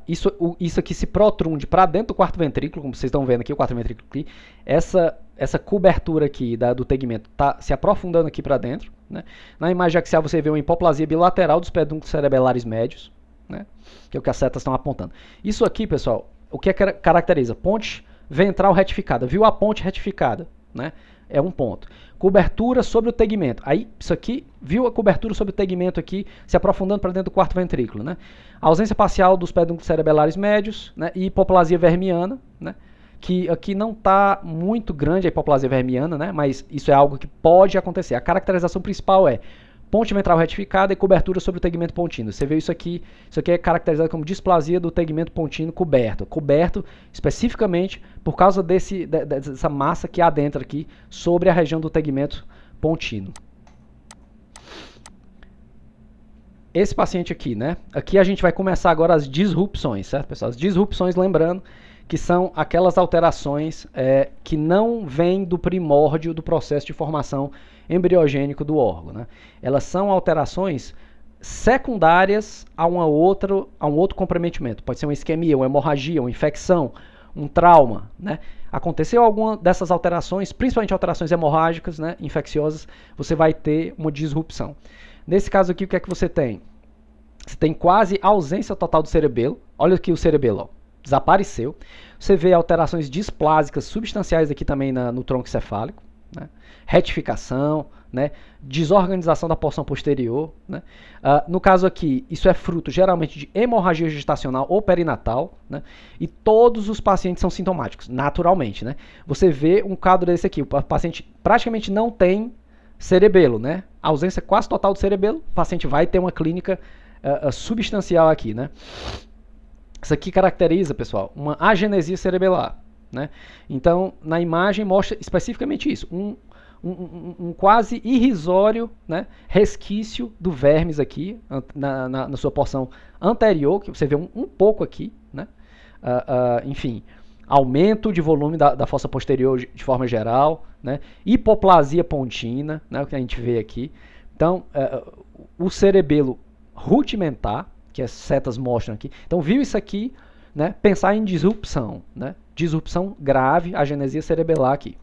Isso aqui se protrunde para dentro do quarto ventrículo, como vocês estão vendo aqui, o quarto ventrículo aqui. Essa cobertura aqui do tegmento está se aprofundando aqui para dentro, né? Na imagem axial você vê uma hipoplasia bilateral dos pedúnculos cerebelares médios, né? Que é o que as setas estão apontando. Isso aqui, pessoal, o que caracteriza? Ponte ventral retificada. Viu a ponte retificada, né? É um ponto. Cobertura sobre o tegmento. Aí, isso aqui, viu a cobertura sobre o tegmento aqui, se aprofundando para dentro do quarto ventrículo, né? Ausência parcial dos pedúnculos cerebelares médios, né? E hipoplasia vermiana, né? Que aqui não está muito grande a hipoplasia vermiana, né? Mas isso é algo que pode acontecer. A caracterização principal é ponte ventral retificada e cobertura sobre o tegmento pontino. Você vê isso aqui é caracterizado como displasia do tegmento pontino coberto. Coberto especificamente por causa dessa massa que adentra aqui sobre a região do tegmento pontino. Esse paciente aqui, né? Aqui a gente vai começar agora as disrupções, certo, pessoal? As disrupções, lembrando, que são aquelas alterações que não vêm do primórdio do processo de formação embriogênico do órgão, né? Elas são alterações secundárias a um outro comprometimento. Pode ser uma isquemia, uma hemorragia, uma infecção, um trauma, né? Aconteceu alguma dessas alterações, principalmente alterações hemorrágicas, né, infecciosas, você vai ter uma disrupção. Nesse caso aqui, o que é que você tem? Você tem quase ausência total do cerebelo. Olha aqui o cerebelo, ó, desapareceu. Você vê alterações displásicas substanciais aqui também no tronco encefálico, né? Retificação, né? Desorganização da porção posterior, né? No caso aqui, isso é fruto geralmente de hemorragia gestacional ou perinatal, né? E todos os pacientes são sintomáticos, naturalmente, né? Você vê um quadro desse aqui, o paciente praticamente não tem cerebelo, né? Ausência quase total do cerebelo, o paciente vai ter uma clínica substancial aqui, né? Isso aqui caracteriza, pessoal, uma agenesia cerebelar, né? Então, na imagem mostra especificamente isso, um quase irrisório, né, resquício do vermes aqui, na sua porção anterior, que você vê um pouco aqui, né? Enfim, aumento de volume da fossa posterior de forma geral, né? Hipoplasia pontina, né, o que a gente vê aqui. Então, o cerebelo rudimentar, que as setas mostram aqui. Então, viu isso aqui, né? Pensar em disrupção, né? Disrupção grave, agenesia cerebelar aqui.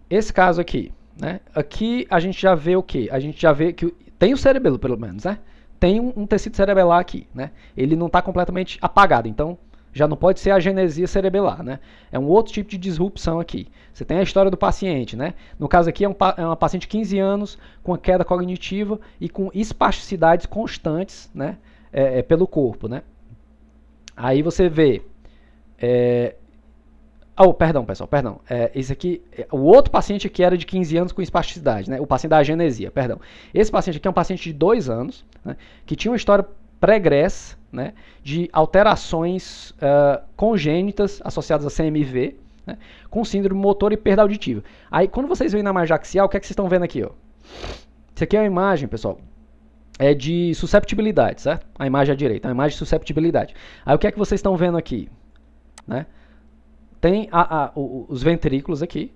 Esse caso aqui, né? Aqui a gente já vê o quê? A gente já vê que tem o cerebelo, pelo menos, né? Tem um tecido cerebelar aqui, né? Ele não está completamente apagado, então já não pode ser a agenesia cerebelar, né? É um outro tipo de disrupção aqui. Você tem a história do paciente, né? No caso aqui é uma paciente de 15 anos com queda cognitiva e com espasticidades constantes, né? Pelo corpo, né? Aí você vê... perdão, pessoal, perdão. Esse aqui, o outro paciente aqui era de 15 anos com espasticidade, né? O paciente da agenesia, perdão. Esse paciente aqui é um paciente de 2 anos, né? Que tinha uma história pregressa, né, de alterações congênitas associadas a CMV, né, com síndrome motor e perda auditiva. Aí, quando vocês veem na imagem axial, o que é que vocês estão vendo aqui? Ó? Isso aqui é uma imagem, pessoal, de susceptibilidade, certo? A imagem à direita, a imagem de susceptibilidade. Aí, o que é que vocês estão vendo aqui? Né? Tem os ventrículos aqui.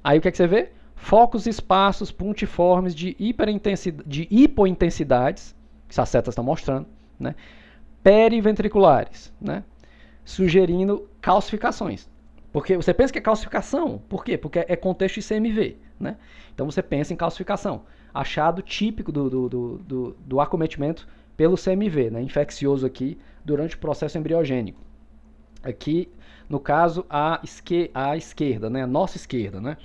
Aí, o que é que você vê? Focos esparsos pontiformes de hipointensidades, que as setas estão mostrando, né? Periventriculares, né? Sugerindo calcificações. Porque você pensa que é calcificação, por quê? Porque é contexto de CMV, né? Então você pensa em calcificação. Achado típico do acometimento pelo CMV, né? Infeccioso aqui durante o processo embriogênico. Aqui, no caso, à esquerda, né? A nossa esquerda, né?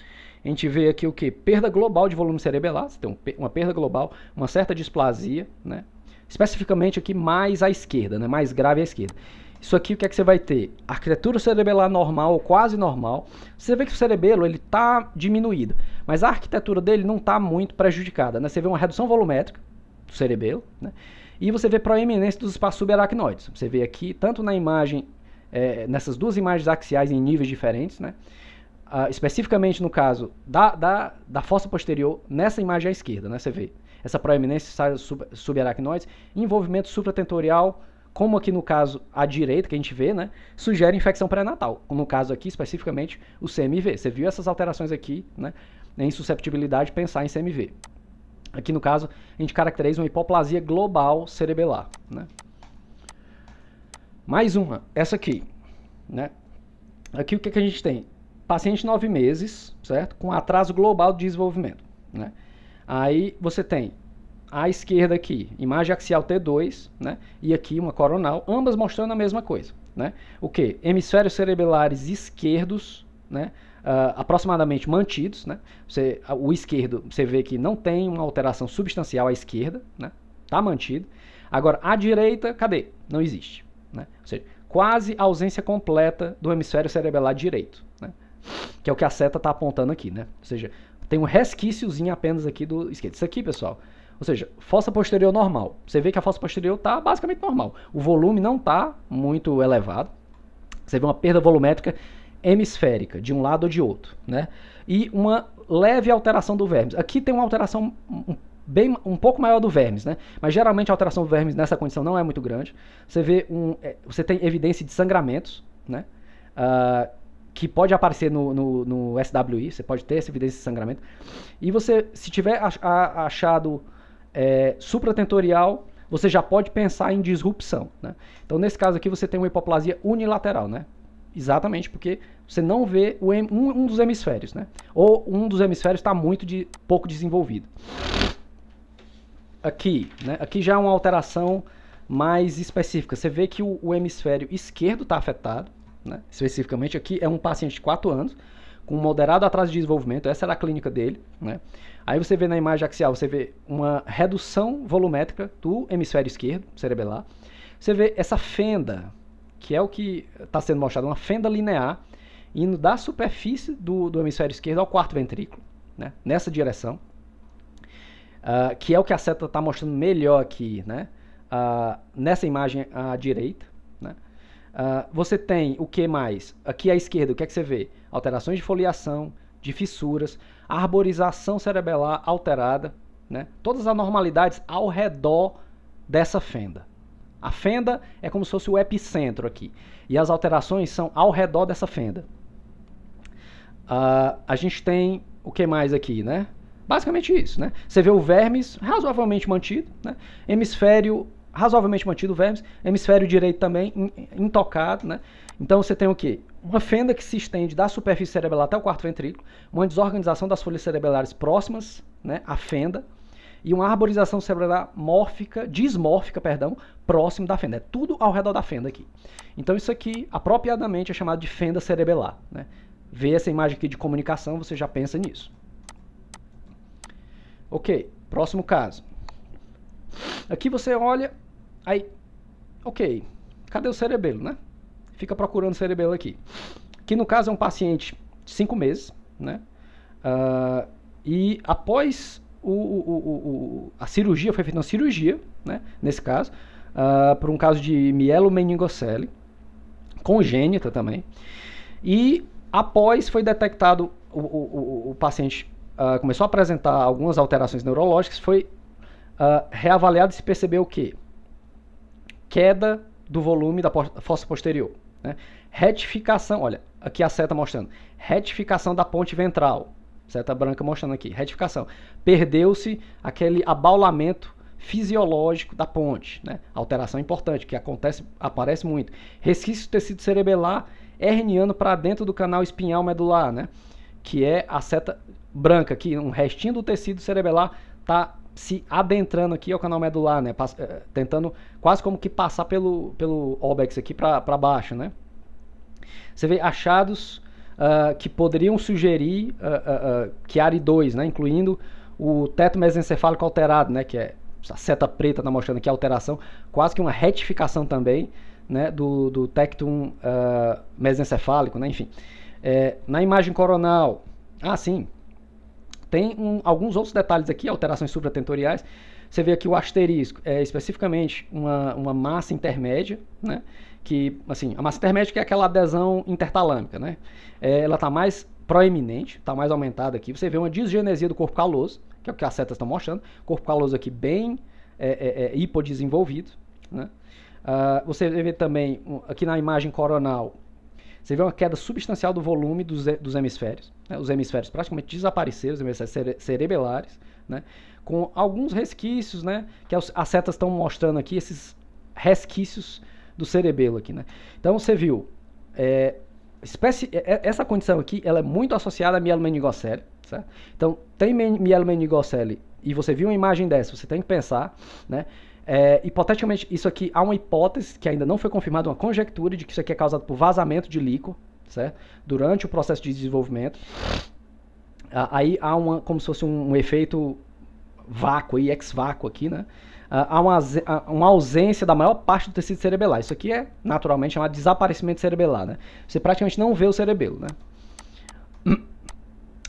A gente vê aqui o que? Perda global de volume cerebelar, você tem uma perda global, uma certa displasia, né? Especificamente aqui mais à esquerda, né? Mais grave à esquerda. Isso aqui o que é que você vai ter? Arquitetura cerebelar normal ou quase normal. Você vê que o cerebelo está diminuído, mas a arquitetura dele não está muito prejudicada, né? Você vê uma redução volumétrica, do cerebelo, né? E você vê proeminência dos espaços subaracnoides. Você vê aqui, tanto na imagem, nessas duas imagens axiais em níveis diferentes, né? Especificamente no caso da fossa posterior, nessa imagem à esquerda, né? Você vê essa proeminência subaracnoides, envolvimento supratentorial, como aqui no caso à direita, que a gente vê, né? Sugere infecção pré-natal. No caso aqui, especificamente, o CMV. Você viu essas alterações aqui, né? Em susceptibilidade de pensar em CMV. Aqui no caso, a gente caracteriza uma hipoplasia global cerebelar, né? Mais uma, essa aqui, né? Aqui o que a gente tem? Paciente de 9 meses, certo? Com atraso global de desenvolvimento, né? Aí você tem à esquerda aqui, imagem axial T2, né? E aqui uma coronal, ambas mostrando a mesma coisa, né? O que? Hemisférios cerebelares esquerdos, né? Aproximadamente mantidos, né? O esquerdo, você vê que não tem uma alteração substancial à esquerda, né? Tá mantido. Agora, à direita, cadê? Não existe, né? Ou seja, quase ausência completa do hemisfério cerebelar direito, né? Que é o que a seta está apontando aqui, né? Ou seja, tem um resquíciozinho apenas aqui do esquerdo. Isso aqui, pessoal, ou seja, fossa posterior normal. Você vê que a fossa posterior está basicamente normal. O volume não está muito elevado. Você vê uma perda volumétrica hemisférica, de um lado ou de outro, né? E uma leve alteração do vermes. Aqui tem uma alteração um pouco maior do vermes, né? Mas geralmente a alteração do vermes nessa condição não é muito grande. Você vê você tem evidência de sangramentos, né? Que pode aparecer no SWI, você pode ter essa evidência de sangramento. E você, se tiver achado supratentorial, você já pode pensar em disrupção, né? Então, nesse caso aqui, você tem uma hipoplasia unilateral, né? Exatamente porque você não vê um dos hemisférios, né? Ou um dos hemisférios está pouco desenvolvido. Aqui, né? Aqui já é uma alteração mais específica. Você vê que o hemisfério esquerdo está afetado, né? Especificamente aqui é um paciente de 4 anos, com moderado atraso de desenvolvimento, essa era a clínica dele, né? Aí você vê na imagem axial, você vê uma redução volumétrica do hemisfério esquerdo, cerebelar. Você vê essa fenda, que é o que está sendo mostrado, uma fenda linear, indo da superfície do hemisfério esquerdo ao quarto ventrículo, né? Nessa direção, que é o que a seta está mostrando melhor aqui, né? Nessa imagem à direita, né? Você tem o que mais? Aqui à esquerda, o que é que você vê? Alterações de foliação, de fissuras, arborização cerebelar alterada, né? Todas as anormalidades ao redor dessa fenda. A fenda é como se fosse o epicentro aqui. E as alterações são ao redor dessa fenda. A gente tem o que mais aqui, né? Basicamente isso, né? Você vê o vermes razoavelmente mantido, né? Hemisfério razoavelmente mantido o vermes, hemisfério direito também intocado, né? Então você tem o quê? Uma fenda que se estende da superfície cerebelar até o quarto ventrículo, uma desorganização das folhas cerebelares próximas, né, à fenda, e uma arborização cerebelar dismórfica, próximo da fenda. É tudo ao redor da fenda aqui. Então isso aqui, apropriadamente, é chamado de fenda cerebelar, né? Vê essa imagem aqui de comunicação, você já pensa nisso. Ok, próximo caso. Aqui você olha, aí, ok, cadê o cerebelo, né? Fica procurando o cerebelo aqui. Que no caso é um paciente de 5 meses, né? E após a cirurgia, foi feita uma cirurgia, né? Nesse caso, por um caso de mielomeningocele, congênita também. E após foi detectado, o paciente começou a apresentar algumas alterações neurológicas, foi reavaliado e se percebeu o quê? Queda do volume da fossa posterior, né? Retificação, olha, aqui a seta mostrando, retificação da ponte ventral, seta branca mostrando aqui, retificação. Perdeu-se aquele abaulamento fisiológico da ponte, né? Alteração importante, que aparece muito. Resquício do tecido cerebelar herniano para dentro do canal espinhal medular, né? Que é a seta branca aqui, um restinho do tecido cerebelar está se adentrando aqui ao canal medular, né? Tentando quase como que passar pelo óbex aqui para baixo, né? Você vê achados que poderiam sugerir Chiari 2, né? Incluindo o teto mesencefálico alterado, né? Que é a seta preta está mostrando aqui a alteração, quase que uma retificação também, né? Do tectum mesencefálico, né? Enfim. Na imagem coronal, sim, tem alguns outros detalhes aqui, alterações supratentoriais. Você vê aqui o asterisco, é especificamente uma massa intermédia, né? Que, assim, a massa intermédia que é aquela adesão intertalâmica, né? Ela está mais proeminente, está mais aumentada aqui. Você vê uma disgenesia do corpo caloso, que é o que as setas estão mostrando. Corpo caloso aqui bem hipodesenvolvido, né? Você vê também, aqui na imagem coronal, você vê uma queda substancial do volume dos hemisférios, né? Os hemisférios praticamente desapareceram, os hemisférios cerebelares, né? Com alguns resquícios, né? Que as setas estão mostrando aqui, esses resquícios do cerebelo aqui, né? Então você viu, essa condição aqui, ela é muito associada à mielomeningocele, certo? Então tem mielomeningocele e você viu uma imagem dessa, você tem que pensar, né? Hipoteticamente, isso aqui há uma hipótese que ainda não foi confirmada, uma conjectura de que isso aqui é causado por vazamento de líquor, certo? Durante o processo de desenvolvimento. Aí há como se fosse um efeito vácuo, ex-vácuo aqui, né? Há uma ausência da maior parte do tecido cerebelar. Isso aqui é naturalmente chamado de desaparecimento cerebelar, né? Você praticamente não vê o cerebelo, né?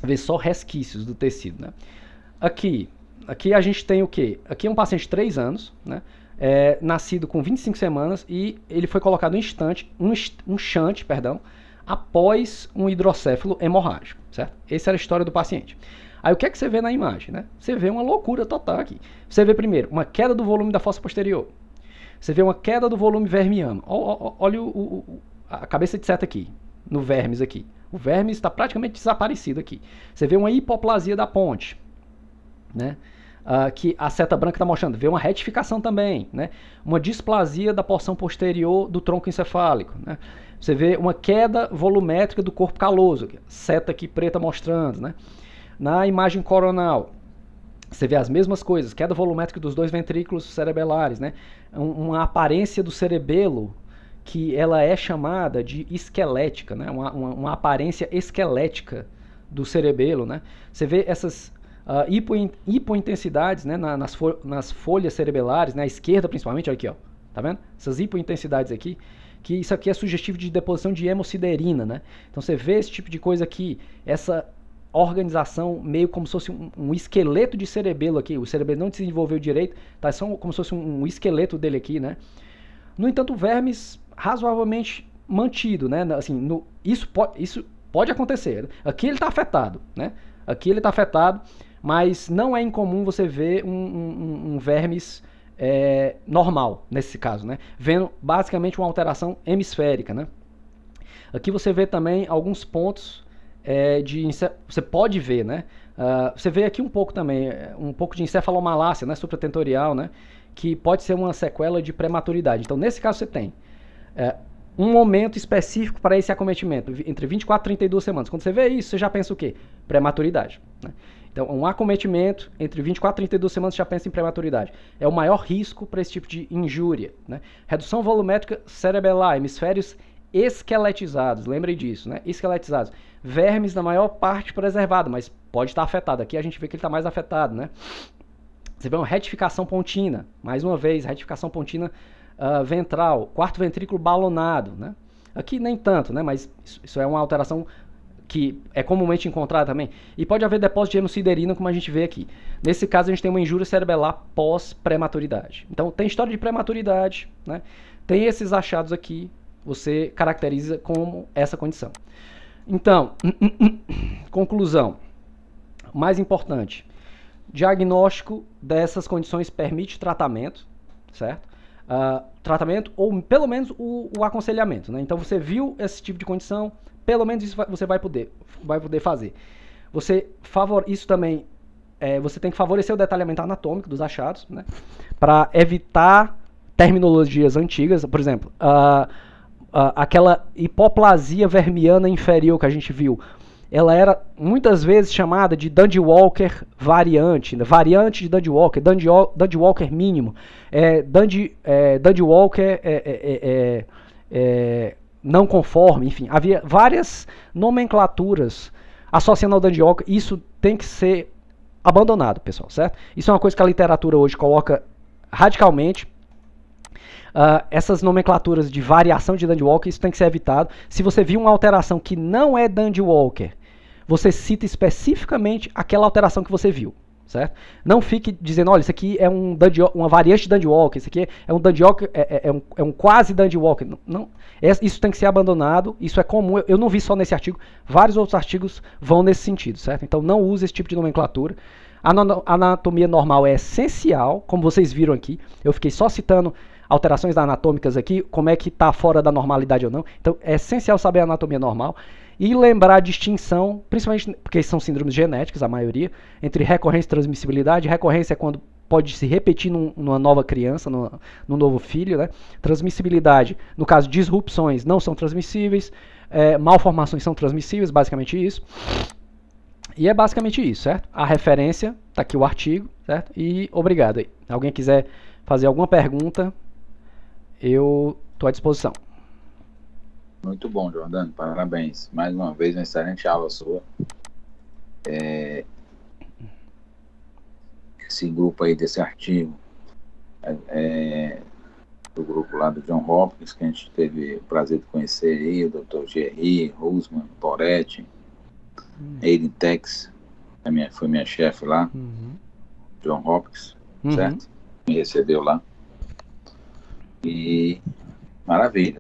Vê só resquícios do tecido, né? Aqui a gente tem o quê? Aqui é um paciente de 3 anos, né? Nascido com 25 semanas e ele foi colocado um shunt, após um hidrocéfalo hemorrágico, certo? Essa era a história do paciente. Aí o que é que você vê na imagem, né? Você vê uma loucura total aqui. Você vê primeiro uma queda do volume da fossa posterior. Você vê uma queda do volume vermiano. Olha a cabeça de seta aqui, no vermes aqui. O vermes está praticamente desaparecido aqui. Você vê uma hipoplasia da ponte, né? Que a seta branca está mostrando. Vê uma retificação também, né? Uma displasia da porção posterior do tronco encefálico, né? Você vê uma queda volumétrica do corpo caloso, seta aqui preta mostrando, né? Na imagem coronal, você vê as mesmas coisas, queda volumétrica dos 2 ventrículos cerebelares, né? Uma aparência do cerebelo que ela é chamada de esquelética, né? Uma aparência esquelética do cerebelo, né? Você vê essas hipointensidades, né? nas folhas cerebelares, na esquerda principalmente, olha aqui, ó, tá vendo? Essas hipointensidades aqui, que isso aqui é sugestivo de deposição de hemosiderina, né? Então você vê esse tipo de coisa aqui, essa organização meio como se fosse um esqueleto de cerebelo aqui. O cerebelo não desenvolveu direito, tá só como se fosse um esqueleto dele aqui, né? No entanto, o vermes razoavelmente mantido, né? Assim, isso pode acontecer. Aqui ele está afetado, né? Aqui ele está afetado, mas não é incomum você ver um vermes normal, nesse caso, né? Vendo basicamente uma alteração hemisférica, né? Aqui você vê também alguns pontos você pode ver, né? Você vê aqui um pouco também, um pouco de encefalomalácia, né? Supratentorial, né? Que pode ser uma sequela de prematuridade. Então, nesse caso, você tem um momento específico para esse acometimento, entre 24 e 32 semanas. Quando você vê isso, você já pensa o quê? Prematuridade, né? Então, um acometimento entre 24 e 32 semanas, você já pensa em prematuridade. É o maior risco para esse tipo de injúria, né? Redução volumétrica cerebelar, hemisférios esqueletizados, lembrem disso, né? Esqueletizados. Vermes na maior parte preservado, mas pode estar afetado. Aqui a gente vê que ele está mais afetado, né? Você vê uma retificação pontina, mais uma vez, retificação pontina ventral, quarto ventrículo balonado, né? Aqui nem tanto, né? Mas isso é uma alteração que é comumente encontrada também. E pode haver depósito de hemosiderina, como a gente vê aqui. Nesse caso, a gente tem uma injúria cerebelar pós-prematuridade. Então, tem história de prematuridade, né? Tem esses achados aqui, você caracteriza como essa condição. Então, conclusão. Mais importante, diagnóstico dessas condições permite tratamento, certo? Tratamento ou pelo menos o aconselhamento, né? Então você viu esse tipo de condição, pelo menos isso você vai poder fazer. Isso também, você tem que favorecer o detalhamento anatômico dos achados, né? Para evitar terminologias antigas, por exemplo, aquela hipoplasia vermiana inferior que a gente viu, ela era muitas vezes chamada de Dandy-Walker variante, né? Variante de Dandy-Walker, Dandy-Walker mínimo, Dandy-Walker não conforme, enfim, havia várias nomenclaturas associando ao Dandy-Walker. Isso tem que ser abandonado, pessoal, certo? Isso é uma coisa que a literatura hoje coloca radicalmente. Essas nomenclaturas de variação de Dandy-Walker, isso tem que ser evitado. Se você viu uma alteração que não é Dandy-Walker, você cita especificamente aquela alteração que você viu, certo? Não fique dizendo, olha, isso aqui é uma variante de Dandy Walker, isso aqui é um Dandy Walker, é um quase Dandy Walker. Não, isso tem que ser abandonado, isso é comum, eu não vi só nesse artigo, vários outros artigos vão nesse sentido, certo? Então não use esse tipo de nomenclatura. A anatomia normal é essencial, como vocês viram aqui, eu fiquei só citando alterações anatômicas aqui, como é que está fora da normalidade ou não. Então é essencial saber a anatomia normal. E lembrar a distinção, principalmente porque são síndromes genéticas, a maioria, entre recorrência e transmissibilidade. Recorrência é quando pode se repetir numa nova criança, num novo filho, né? Transmissibilidade, no caso, disrupções não são transmissíveis, malformações são transmissíveis, basicamente isso. E é basicamente isso, certo? A referência, tá aqui o artigo, certo? E obrigado aí. Se alguém quiser fazer alguma pergunta, eu estou à disposição. Muito bom, Jordano, parabéns. Mais uma vez, uma excelente aula sua. Esse grupo aí desse artigo, do grupo lá do John Hopkins, que a gente teve o prazer de conhecer aí, o Dr. Gerry, Rusman, Poretti, Aiden Tex, foi minha chefe lá, John Hopkins, certo? Me recebeu lá. E maravilha.